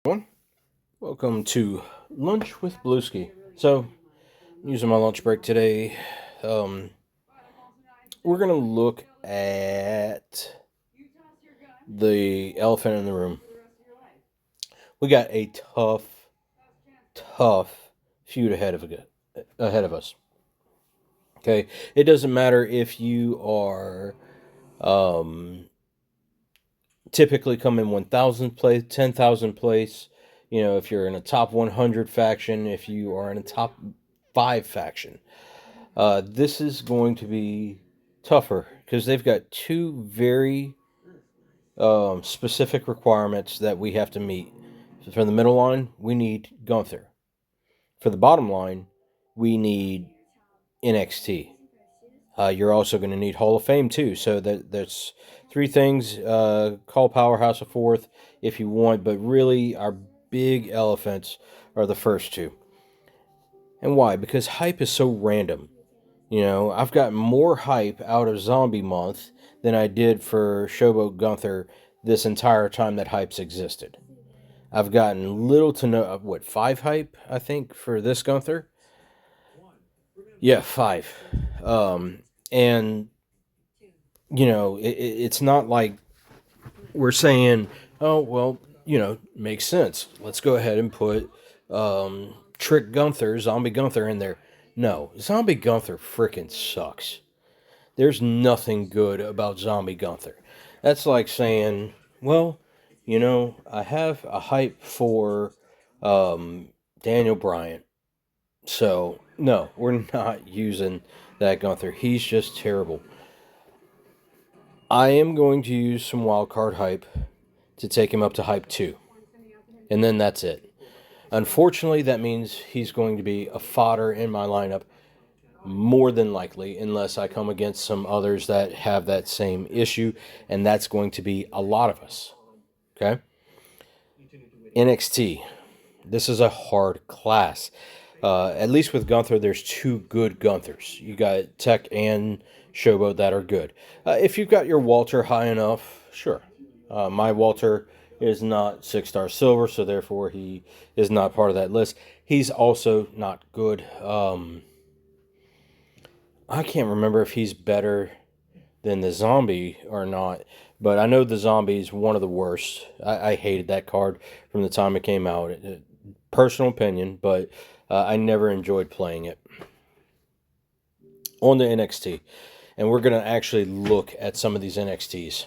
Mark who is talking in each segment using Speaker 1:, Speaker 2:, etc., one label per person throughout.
Speaker 1: Everyone, welcome to Lunch with Blueski. So, using my lunch break today, um, we're gonna look at the elephant in the room. We got a tough feud ahead of us. Okay, it doesn't matter if you are um, typically come in 1,000th place, 10,000 place. You know, if you're in a top 100 faction, if you are in a top 5 faction. This is going to be tougher because they've got two very specific requirements that we have to meet. So for the middle line, we need Gunther. For the bottom line, we need NXT. You're also going to need Hall of Fame too. So that's three things. Call Powerhouse a fourth if you want, but really our big elephants are the first two. And why? Because hype is so random. You know, I've got more hype out of Zombie Month than I did for Showboat Gunther this entire time that hype's existed. I've gotten little to no, what, five hype, I think, for this Gunther? Yeah, five. And, you know, it's not like we're saying, oh, well, makes sense. Let's go ahead and put Trick Gunther, Zombie Gunther in there. No, Zombie Gunther freaking sucks. There's nothing good about Zombie Gunther. That's like saying, well, I have a hype for Daniel Bryant. So, no, we're not using that Gunther. He's just terrible. I am going to use some wildcard hype to take him up to hype 2. And then that's it. Unfortunately, that means he's going to be a fodder in my lineup more than likely, unless I come against some others that have that same issue, and that's going to be a lot of us. Okay? NXT. This is a hard class. At least with Gunther, there's two good Gunthers. You got Tech and Showboat that are good. If you've got your Walter high enough, sure. My Walter is not 6-star silver, so therefore he is not part of that list. He's also not good. I can't remember if he's better than the zombie or not, but I know the zombie is one of the worst. I hated that card from the time it came out. Personal opinion, but I never enjoyed playing it. On the NXT, and we're going to actually look at some of these NXTs.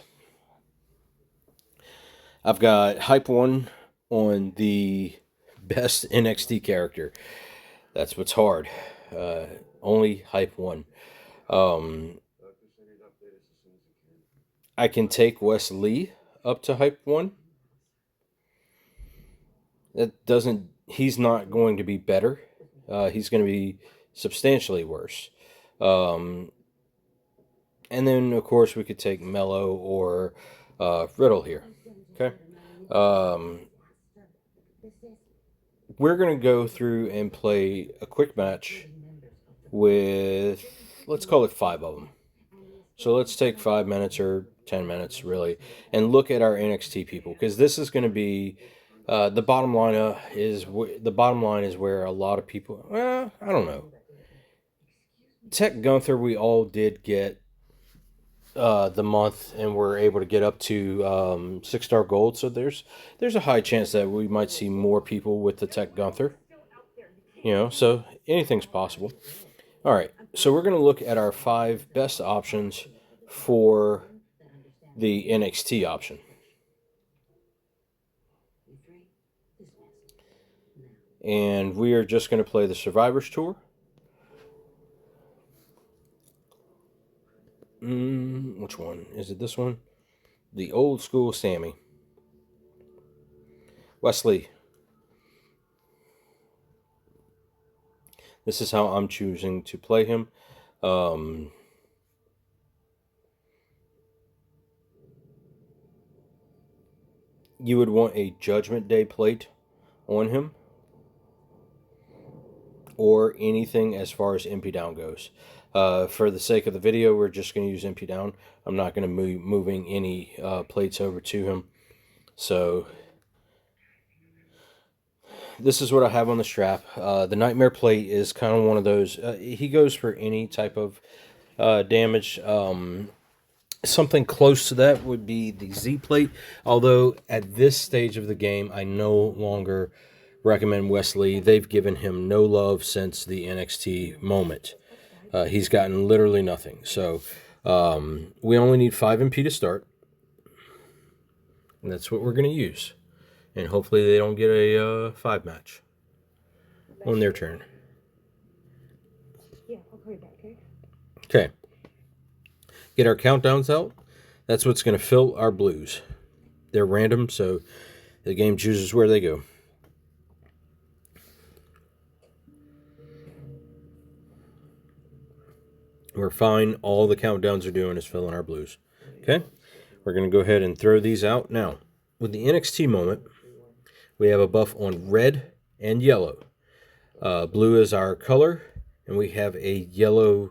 Speaker 1: I've got Hype 1 on the best NXT character. That's what's hard. Only Hype 1. I can take Wes Lee up to Hype 1. That doesn't. He's not going to be better. He's going to be substantially worse. Um, and then, of course, we could take Mello or Riddle here. Okay. Um, we're going to go through and play a quick match with, let's call it 5 of them. So let's take 5 minutes or 10 minutes, really, and look at our NXT people, because this is going to be the bottom line. The bottom line is where a lot of people. Well, I don't know. Tech Gunther, we all did get the month, and we're able to get up to 6-star gold. So there's a high chance that we might see more people with the Tech Gunther. So anything's possible. All right, so we're going to look at our 5 best options for the NXT option. And we are just going to play the Survivors Tour. Which one? Is it this one? The old school Sammy. Wesley. This is how I'm choosing to play him. You would want a Judgment Day plate on him, or anything as far as MP down goes. For the sake of the video, we're just going to use MP down. I'm not going to moving any plates over to him. So this is what I have on the strap. The Nightmare plate is kind of one of those. He goes for any type of damage. Something close to that would be the Z plate. Although at this stage of the game, I no longer recommend Wesley. They've given him no love since the NXT moment. He's gotten literally nothing. So we only need 5 MP to start. And that's what we're going to use. And hopefully they don't get a 5 match on their turn.
Speaker 2: Yeah, I'll call you back, okay?
Speaker 1: Okay. Get our countdowns out. That's what's going to fill our blues. They're random, so the game chooses where they go. We're fine. All the countdowns are doing is filling our blues. Okay? We're going to go ahead and throw these out. Now, with the NXT moment, we have a buff on red and yellow. Blue is our color, and we have a yellow,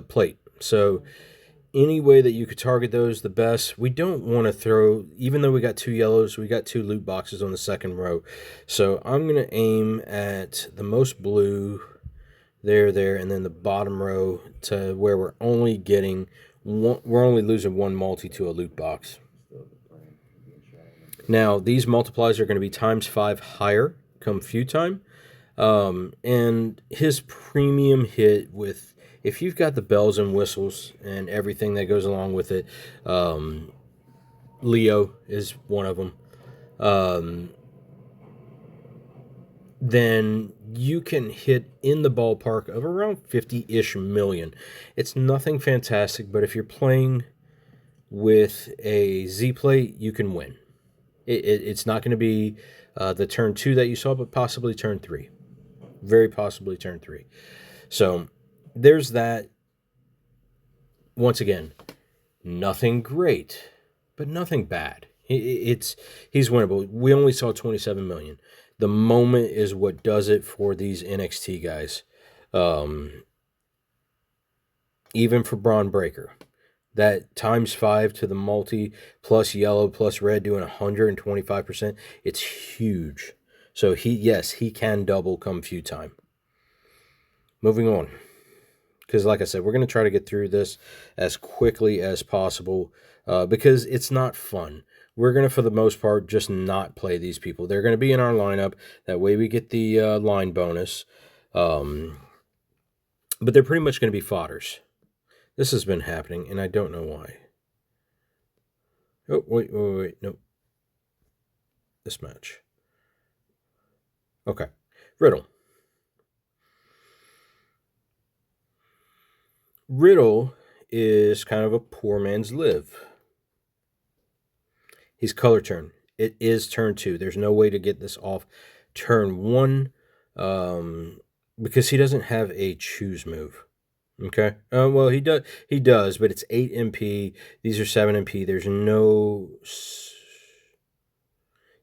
Speaker 1: plate. So any way that you could target those, the best. We don't want to throw, even though we got 2 yellows, we got 2 loot boxes on the second row. So I'm going to aim at the most blue, there, and then the bottom row to where we're only getting one, we're only losing 1 multi to a loot box. Now, these multipliers are going to be times 5 higher come feud time. And his premium hit with, if you've got the bells and whistles and everything that goes along with it, Leo is one of them, then you can hit in the ballpark of around 50-ish million. It's nothing fantastic, but if you're playing with a Z-plate, you can win. It's not going to be the turn 2 that you saw, but possibly turn 3. Very possibly turn 3. So there's that. Once again, nothing great, but nothing bad. He's winnable. We only saw 27 million. The moment is what does it for these NXT guys. Even for Braun Breaker. That times 5 to the multi plus yellow plus red doing 125%. It's huge. So he can double come feud time. Moving on. Because like I said, we're going to try to get through this as quickly as possible because it's not fun. We're going to, for the most part, just not play these people. They're going to be in our lineup. That way we get the line bonus. But they're pretty much going to be fodders. This has been happening, and I don't know why. Oh, wait. Nope. This match. Okay. Riddle. Riddle is kind of a poor man's Liv. He's color turn. It is turn 2. There's no way to get this off turn 1 because he doesn't have a choose move. Okay. Well, he does, but it's 8 MP. These are 7 MP.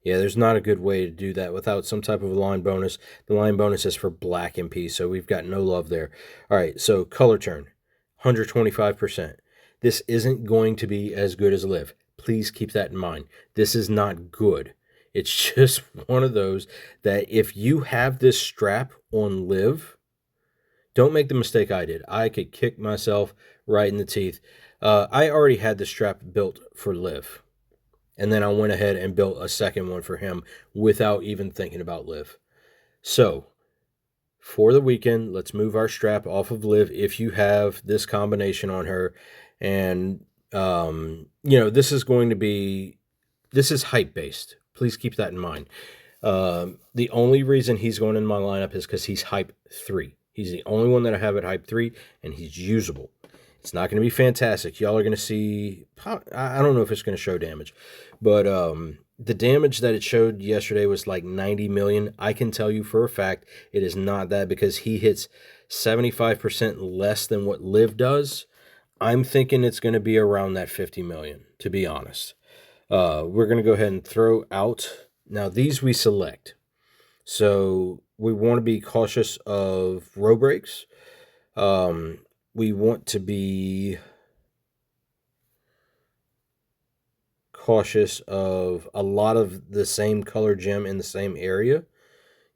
Speaker 1: There's not a good way to do that without some type of a line bonus. The line bonus is for black MP, so we've got no love there. All right, so color turn, 125%. This isn't going to be as good as Liv. Please keep that in mind. This is not good. It's just one of those that if you have this strap on Liv, don't make the mistake I did. I could kick myself right in the teeth. I already had the strap built for Liv. And then I went ahead and built a second one for him without even thinking about Liv. So, for the weekend, let's move our strap off of Liv if you have this combination on her. And, this is hype-based. Please keep that in mind. The only reason he's going in my lineup is because he's hype 3. He's the only one that I have at hype 3, and he's usable. It's not going to be fantastic. Y'all are going to see, I don't know if it's going to show damage, but the damage that it showed yesterday was like 90 million. I can tell you for a fact it is not that because he hits 75% less than what Liv does. I'm thinking it's going to be around that 50 million, to be honest. We're going to go ahead and throw out. Now, these we select. So we want to be cautious of row breaks. We want to be cautious of a lot of the same color gem in the same area.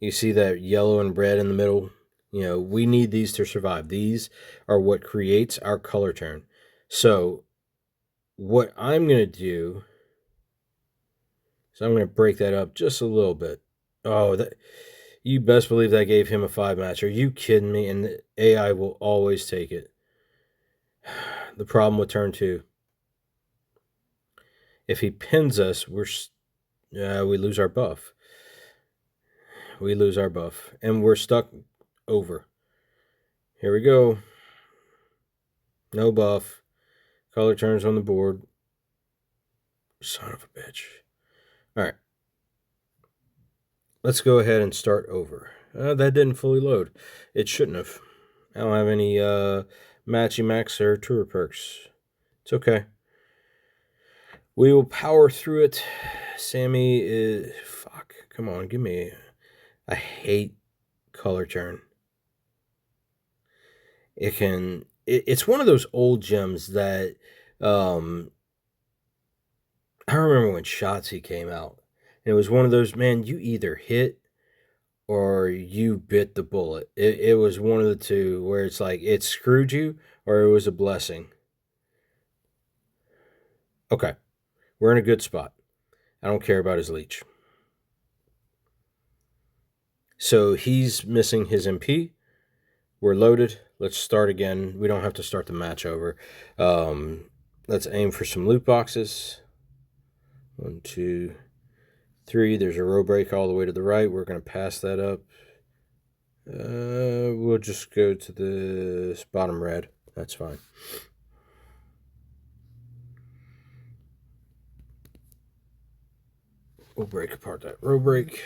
Speaker 1: You see that yellow and red in the middle? We need these to survive. These are what creates our color turn. So what I'm going to do is I'm going to break that up just a little bit. Oh, you best believe that gave him a 5 match. Are you kidding me? And the AI will always take it. The problem with turn 2. If he pins us, we lose our buff. We lose our buff. And we're stuck over. Here we go. No buff. Color turns on the board. Son of a bitch. Alright. Let's go ahead and start over. That didn't fully load. It shouldn't have. I don't have any Matchy Max or Tour perks. It's okay. We will power through it. Sammy is... Fuck. Come on, give me... I hate color turn. It's one of those old gems that... I remember when Shotzi came out. And it was one of those, man, you either hit or you bit the bullet. It was one of the two where it's like it screwed you or it was a blessing. Okay. We're in a good spot. I don't care about his leech. So he's missing his MP. We're loaded. Let's start again. We don't have to start the match over. Let's aim for some loot boxes. 1, 2, 3. There's a row break all the way to the right. We're going to pass that up. We'll just go to this bottom red. That's fine. We'll break apart that row break.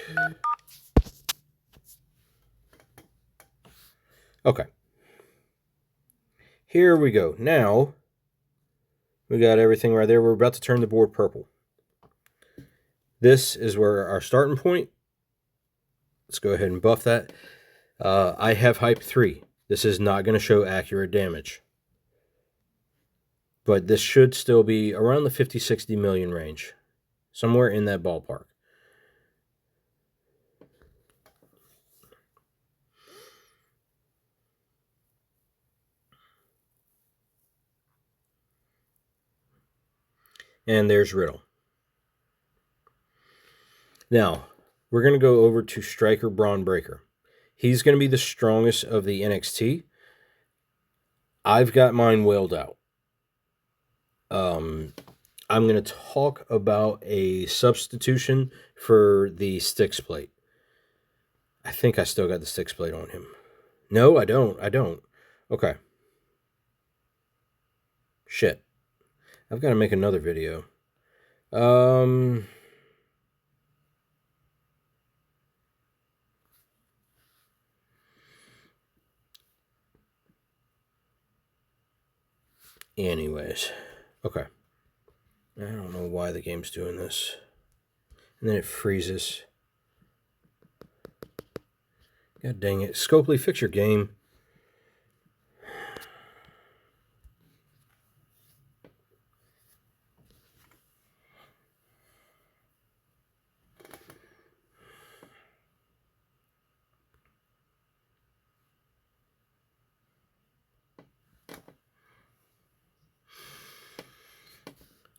Speaker 1: Okay. Here we go. Now, we got everything right there. We're about to turn the board purple. This is where our starting point. Let's go ahead and buff that. I have hype 3. This is not going to show accurate damage. But this should still be around the 50-60 million range. Somewhere in that ballpark. And there's Riddle. Now, we're going to go over to Striker Braun Breaker. He's going to be the strongest of the NXT. I've got mine wailed out. I'm going to talk about a substitution for the Styx plate. I think I still got the Styx plate on him. No, I don't. Okay. Shit. I've got to make another video. Anyways. Okay. I don't know why the game's doing this. And then it freezes. God dang it. Scopely, fix your game.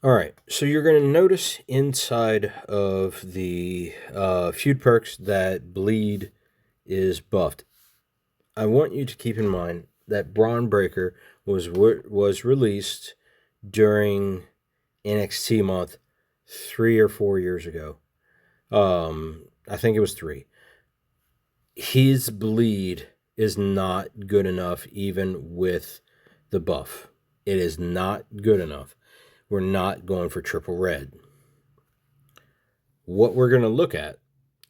Speaker 1: Alright, so you're going to notice inside of the feud perks that bleed is buffed. I want you to keep in mind that Braun Breaker was released during NXT month 3 or 4 years ago. I think it was 3. His bleed is not good enough even with the buff. It is not good enough. We're not going for triple red. What we're going to look at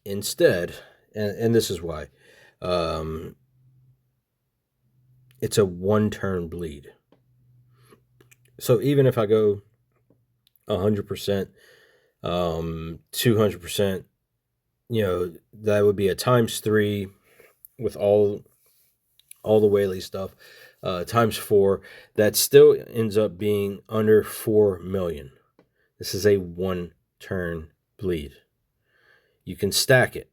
Speaker 1: instead, and this is why, it's a 1-turn bleed. So even if I go 100%, 200%, that would be a ×3 with all the Whaley stuff. ×4, that still ends up being under 4 million. This is a 1-turn bleed. You can stack it,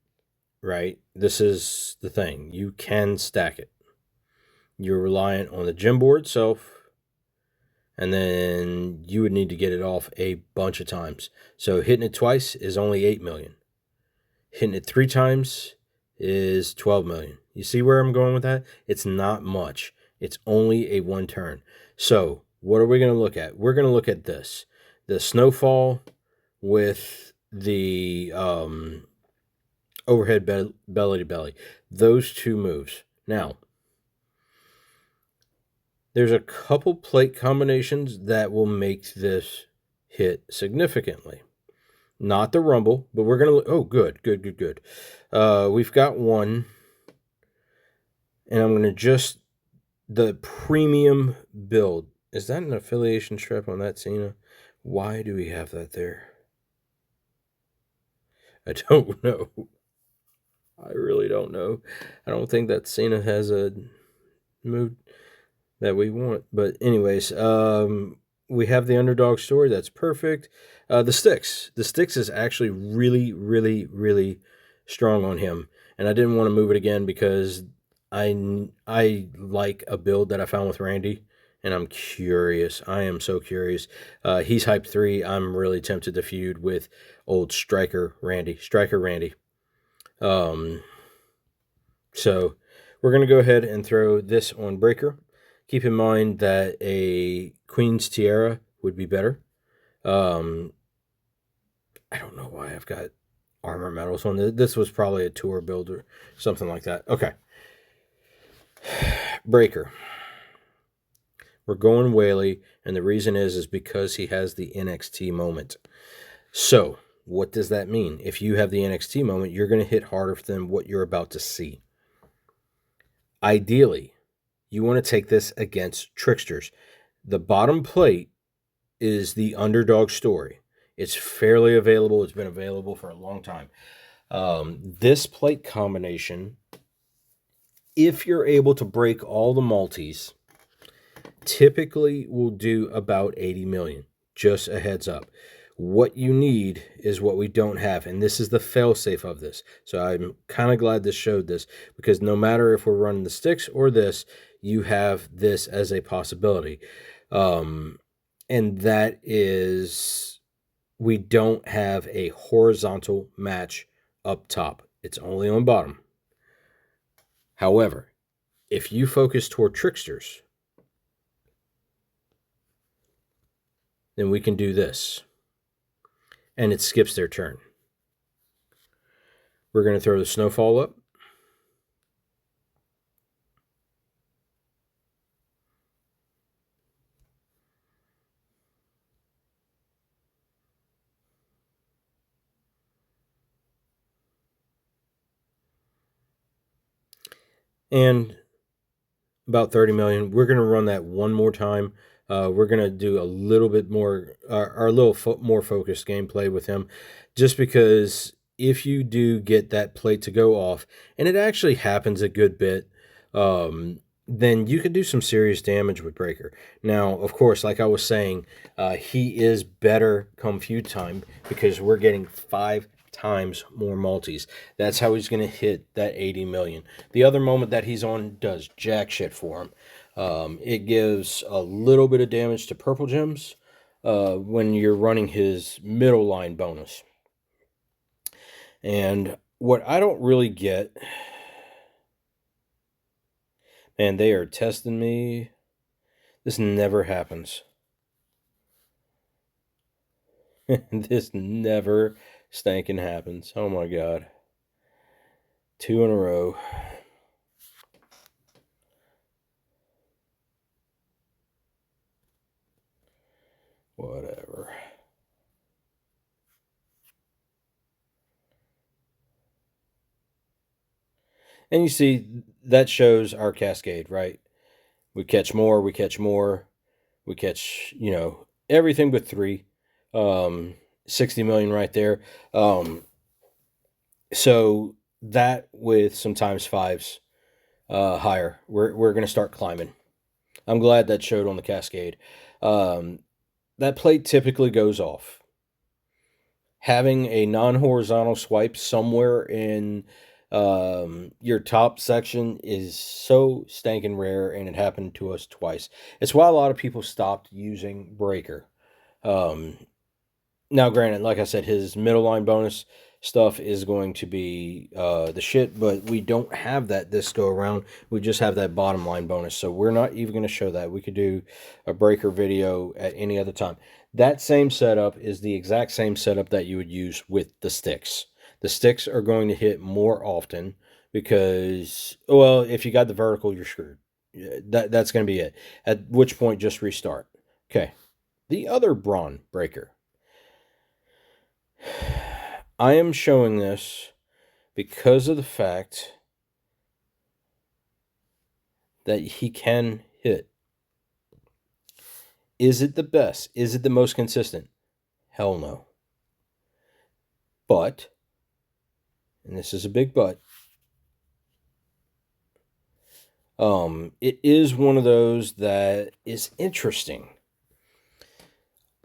Speaker 1: right? This is the thing. You can stack it. You're reliant on the gym board itself, and then you would need to get it off a bunch of times. So hitting it twice is only 8 million. Hitting it 3 times is 12 million. You see where I'm going with that? It's not much. It's only a 1 turn. So what are we going to look at? We're going to look at this. The snowfall with the overhead belly to belly. Those 2 moves. Now, there's a couple plate combinations that will make this hit significantly. Not the rumble, but we're going to... Oh, good. We've got one. And I'm going to just... The premium build. Is that an affiliation strap on that Cena? Why do we have that there? I don't know. I really don't know. I don't think that Cena has a move that we want. But anyways, we have the underdog story. That's perfect. The sticks. The sticks is actually really, really, really strong on him. And I didn't want to move it again because I like a build that I found with Randy. And I'm curious. I am so curious. He's hype 3. I'm really tempted to feud with old Striker Randy. So we're going to go ahead and throw this on Breaker. Keep in mind that a Queen's Tiara would be better. I don't know why I've got armor medals on this. This was probably a tour build or something like that. Okay. Breaker. We're going Whaley, and the reason is because he has the NXT moment. So, what does that mean? If you have the NXT moment, you're going to hit harder than what you're about to see. Ideally, you want to take this against tricksters. The bottom plate is the underdog story. It's fairly available. It's been available for a long time. This plate combination, if you're able to break all the multis, typically will do about 80 million. Just a heads up. What you need is what we don't have, and this is the fail-safe of this. So I'm kind of glad this showed this, because no matter if we're running the sticks or this, you have this as a possibility. And that is, we don't have a horizontal match up top. It's only on bottom. However, if you focus toward tricksters, then we can do this. And it skips their turn. We're going to throw the snowfall up. And about 30 million. We're going to run that one more time. We're going to do a little bit more, our little more focused gameplay with him, just because if you do get that plate to go off, and it actually happens a good bit, then you could do some serious damage with Breaker. Now, of course, like I was saying, he is better come feud time because we're getting 5 times more multis. That's how he's going to hit that 80 million. The other moment that he's on does jack shit for him. It gives a little bit of damage to purple gems when you're running his middle line bonus. And what I don't really get... Man, they are testing me. This never happens. This never stinking happens. Oh my god. 2 in a row. Whatever. And you see, that shows our cascade, right? We catch more, we catch, everything but 3. 60 million right there. So that with some times 5s higher, we're going to start climbing. I'm glad that showed on the cascade. That plate typically goes off. having a non-horizontal swipe somewhere in your top section is so stinking rare, and it happened to us twice. It's why a lot of people stopped using Breaker. Um, Now, granted, like I said, his middle line bonus stuff is going to be the shit, but we don't have that this go around. We just have that bottom line bonus, so we're not even going to show that. We could do a Breaker video at any other time. That same setup is the exact same setup that you would use with the sticks. The sticks are going to hit more often because, well, if you got the vertical, you're screwed. That's going to be it. At which point, just restart. Okay. The other Braun Breaker. I am showing this because of the fact that he can hit. Is it the best? Is it the most consistent? Hell no. But, and this is a big but, it is one of those that is interesting.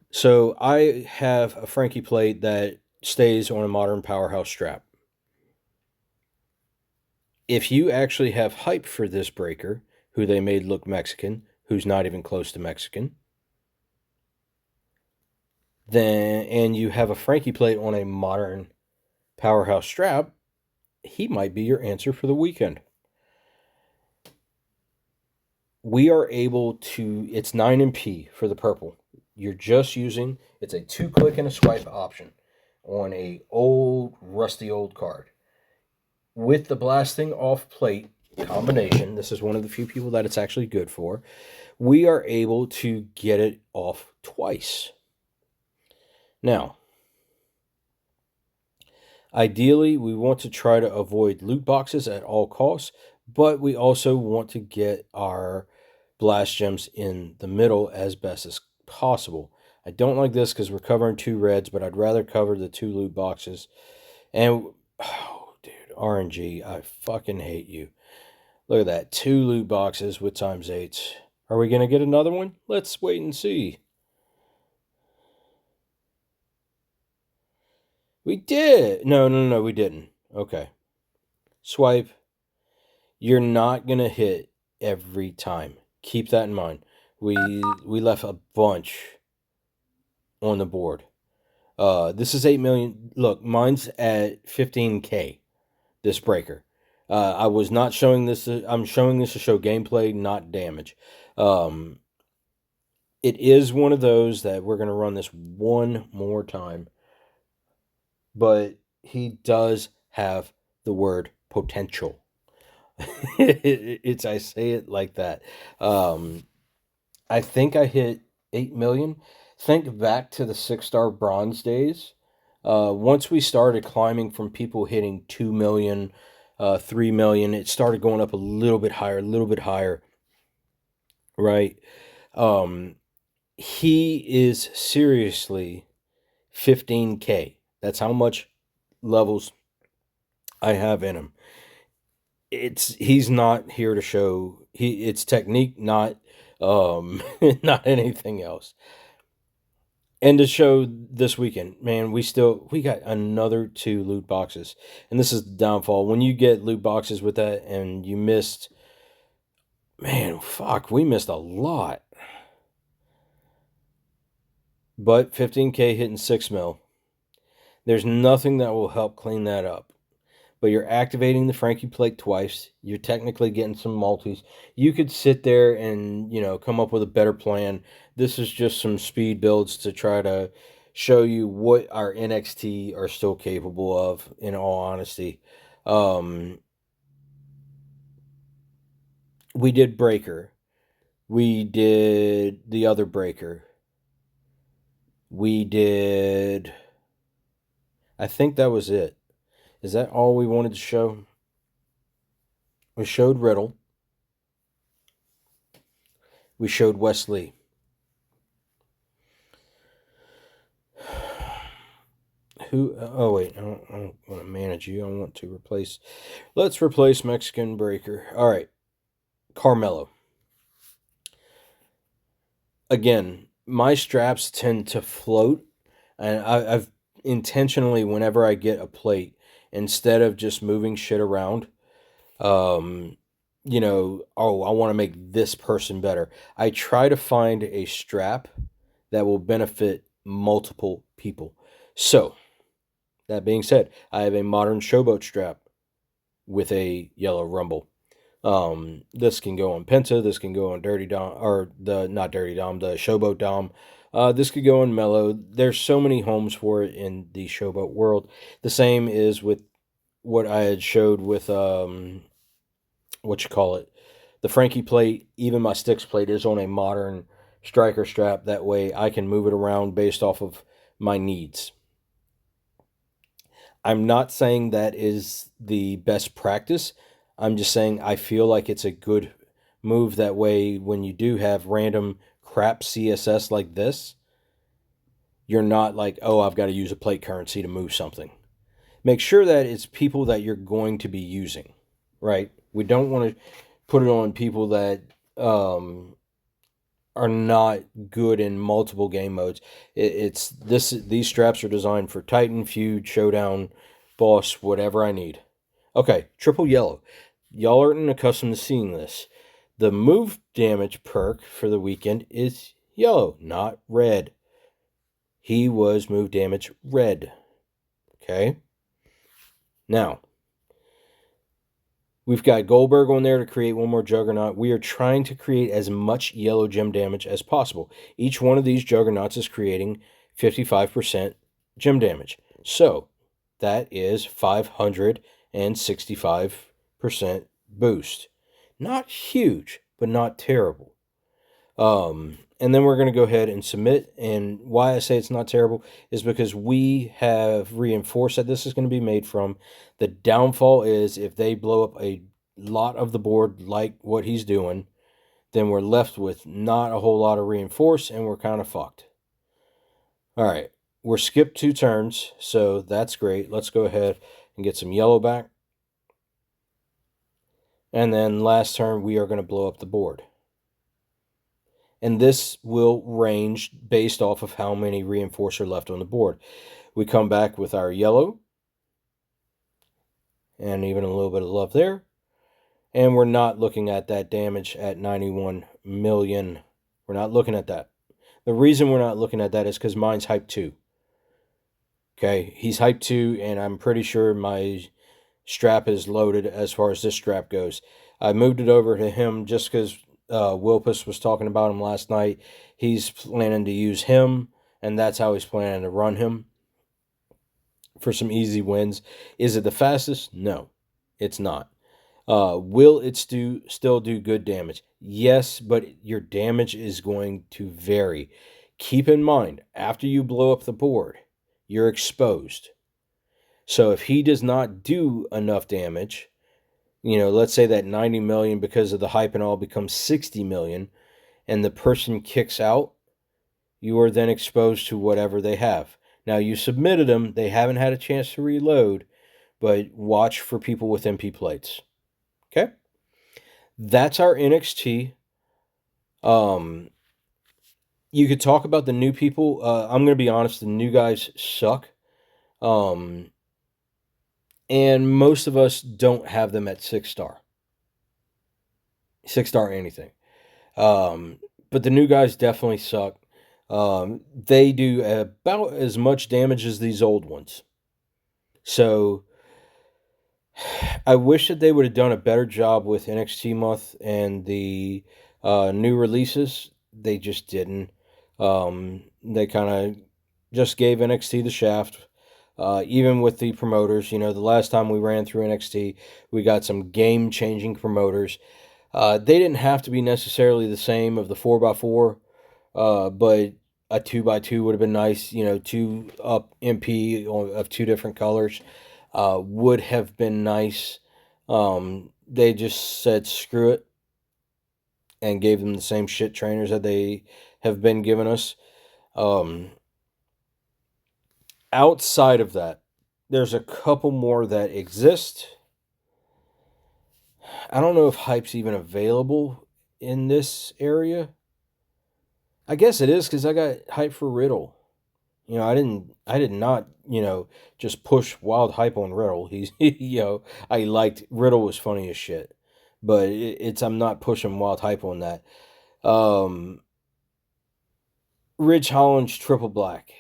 Speaker 1: So I have a Frankie plate that stays on a modern powerhouse strap. If you actually have hype for this breaker, who they made look Mexican, who's not even close to Mexican, then and you have a Frankie plate on a modern powerhouse strap, he might be your answer for the weekend. We are able to, it's 9MP for the purple. You're just using, it's a 2-click and a swipe option on a old, rusty old card. With the blasting off plate combination, this is one of the few people that it's actually good for, we are able to get it off twice. Now, ideally, we want to try to avoid loot boxes at all costs, but we also want to get our blast gems in the middle as best as possible. I don't like this because we're covering 2 reds, but I'd rather cover the 2 loot boxes. And, oh, dude, RNG, I fucking hate you. Look at that, 2 loot boxes with times 8s. Are we going to get another one? Let's wait and see. We did. No, we didn't. Okay. Swipe. You're not going to hit every time. Keep that in mind. We left a bunch on the board. This is 8 million. Look, mine's at 15K, this breaker. I was not showing this. I'm showing this to show gameplay, not damage. It is one of those that we're going to run this one more time. But he does have the word potential. I say it like that. I think I hit 8 million. Think back to the 6-star bronze days. Once we started climbing from people hitting 2 million, 3 million, it started going up a little bit higher, right? He is seriously 15K. That's how much levels I have in him. He's not here to show it's technique, not not anything else. And to show this weekend, man, we got another 2 loot boxes. And this is the downfall. When you get loot boxes with that and you missed, man, fuck, we missed a lot. But 15K hitting 6 mil. There's nothing that will help clean that up. But you're activating the Frankie plate twice. You're technically getting some multis. You could sit there and, come up with a better plan. This is just some speed builds to try to show you what our NXT are still capable of, in all honesty. We did Breaker. We did the other Breaker. We did... I think that was it. Is that all we wanted to show? We showed Riddle. We showed Wesley. Oh wait, I don't want to manage you. I want to replace. Let's replace Mexican Breaker. All right, Carmelo. Again, my straps tend to float, and intentionally, whenever I get a plate, instead of just moving shit around, um, oh, I want to make this person better. I try to find a strap that will benefit multiple people. So, that being said, I have a modern showboat strap with a yellow rumble. This can go on Penta. This can go on Dirty Dom, or the not Dirty Dom, the Showboat Dom. This could go on Mellow. There's so many homes for it in the Showboat world. The same is with what I had showed with what you call it, the Frankie plate. Even my Sticks plate is on a modern striker strap. That way, I can move it around based off of my needs. I'm not saying that is the best practice. I'm just saying I feel like it's a good move. That way, when you do have random crap CSS like this, you're not like, oh, I've got to use a plate currency to move something. Make sure that it's people that you're going to be using, right? We don't want to put it on people that are not good in multiple game modes. It's this. These straps are designed for Titan, Feud, Showdown, Boss, whatever I need. Okay, triple yellow. Y'all aren't accustomed to seeing this. The move damage perk for the weekend is yellow, not red. He was move damage red. Okay? Now, we've got Goldberg on there to create one more Juggernaut. We are trying to create as much yellow gem damage as possible. Each one of these Juggernauts is creating 55% gem damage. So, that is 565% boost. Not huge, but not terrible. And then we're going to go ahead and submit. And why I say it's not terrible is because we have reinforced that this is going to be made from. The downfall is if they blow up a lot of the board like what he's doing, then we're left with not a whole lot of reinforce and we're kind of fucked. All right, we're skipped 2 turns, so that's great. Let's go ahead and get some yellow back. And then last turn, we are going to blow up the board. And this will range based off of how many reinforce are left on the board. We come back with our yellow, and even a little bit of love there. And we're not looking at that damage at 91 million. We're not looking at that. The reason we're not looking at that is because mine's hype 2. Okay, he's hype 2, and I'm pretty sure my strap is loaded as far as this strap goes. I moved it over to him just because Wilpus was talking about him last night. He's planning to use him, and that's how he's planning to run him for some easy wins. Is it the fastest? No, it's not. Will it still do good damage? Yes, but your damage is going to vary. Keep in mind, after you blow up the board, you're exposed. So if he does not do enough damage, let's say that 90 million because of the hype and all becomes 60 million, and the person kicks out, you are then exposed to whatever they have. Now, you submitted them, they haven't had a chance to reload, but watch for people with MP plates. Okay? That's our NXT. You could talk about the new people. I'm going to be honest, the new guys suck. And most of us don't have them at 6-star. 6-star anything. But the new guys definitely suck. They do about as much damage as these old ones. So I wish that they would have done a better job with NXT month and the new releases. They just didn't. They kind of just gave NXT the shaft. Even with the promoters, the last time we ran through NXT, we got some game-changing promoters. They didn't have to be necessarily the same of the 4x4, but a 2x2 would have been nice. 2 up MP of 2 different colors would have been nice. They just said screw it and gave them the same shit trainers that they have been giving us. Outside of that, there's a couple more that exist. I don't know if hype's even available in this area. I guess it is because I got hype for Riddle. I did not, just push wild hype on Riddle. I liked Riddle was funny as shit, but I'm not pushing wild hype on that. Um, Ridge Holland's Triple Black.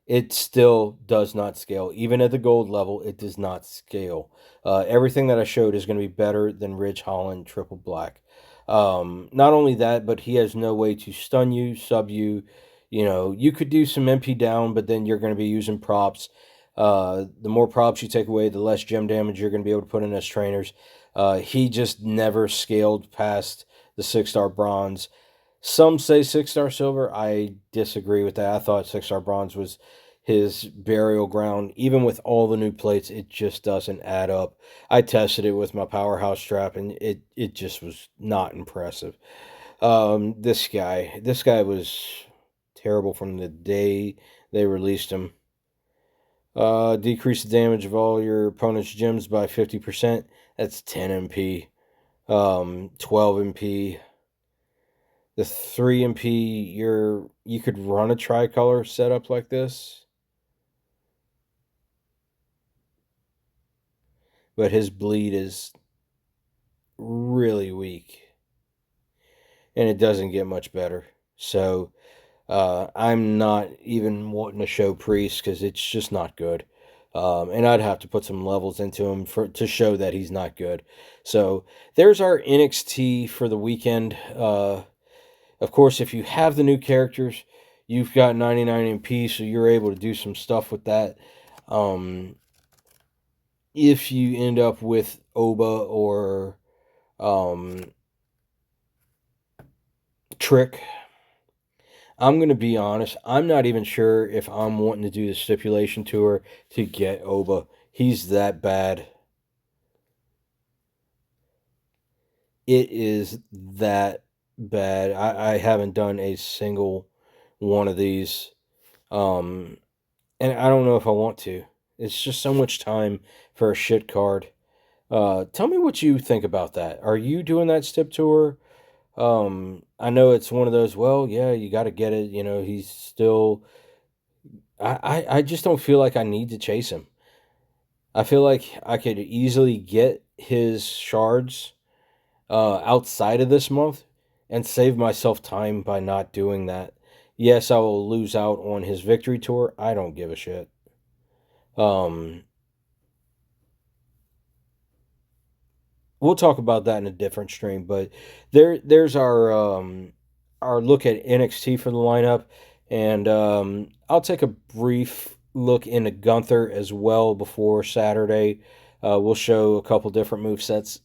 Speaker 1: It still does not scale. Even at the gold level, it does not scale. Everything that I showed is going to be better than Ridge Holland Triple Black. Not only that, but he has no way to stun you, sub you. You could do some MP down, but then you're going to be using props. The more props you take away, the less gem damage you're going to be able to put in as trainers. He just never scaled past the 6-star bronze. Some say 6-star silver. I disagree with that. I thought 6-star bronze was his burial ground. Even with all the new plates, it just doesn't add up. I tested it with my powerhouse strap, and it just was not impressive. This guy was terrible from the day they released him. Decrease the damage of all your opponent's gems by 50%. That's 10 MP. 12 MP. The 3 MP, you could run a tricolor setup like this, but his bleed is really weak, and it doesn't get much better. So I'm not even wanting to show Priest because it's just not good. And I'd have to put some levels into him to show that he's not good. So there's our NXT for the weekend. Of course, if you have the new characters, you've got 99 MP, so you're able to do some stuff with that. Um, if you end up with Oba or um, Trick, I'm going to be honest, I'm not even sure if I'm wanting to do the stipulation tour to get Oba. He's that bad. It is that bad. I haven't done a single one of these. Um, and I don't know if I want to. It's just so much time for a shit card. Tell me what you think about that. Are you doing that stip tour? I know it's one of those. Well, yeah, you got to get it. He's still. I just don't feel like I need to chase him. I feel like I could easily get his shards outside of this month and save myself time by not doing that. Yes, I will lose out on his victory tour. I don't give a shit. Um, we'll talk about that in a different stream. But there's our look at NXT for the lineup, and I'll take a brief look into Gunther as well before Saturday. We'll show a couple different move sets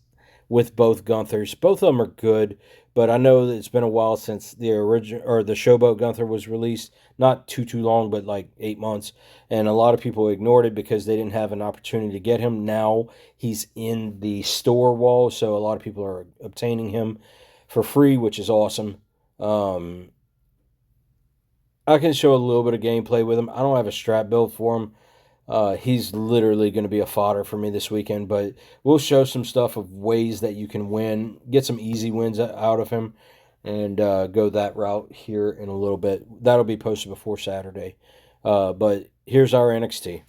Speaker 1: with both Gunthers. Both of them are good, but I know that it's been a while since the original or the Showboat Gunther was released. Not too long, but like 8 months, and a lot of people ignored it because they didn't have an opportunity to get him. Now he's in the store wall, so a lot of people are obtaining him for free, which is awesome. Um, I can show a little bit of gameplay with him. I don't have a strap build for him. He's literally going to be a fodder for me this weekend, but we'll show some stuff of ways that you can win, get some easy wins out of him, and go that route here in a little bit. That'll be posted before Saturday. But here's our NXT.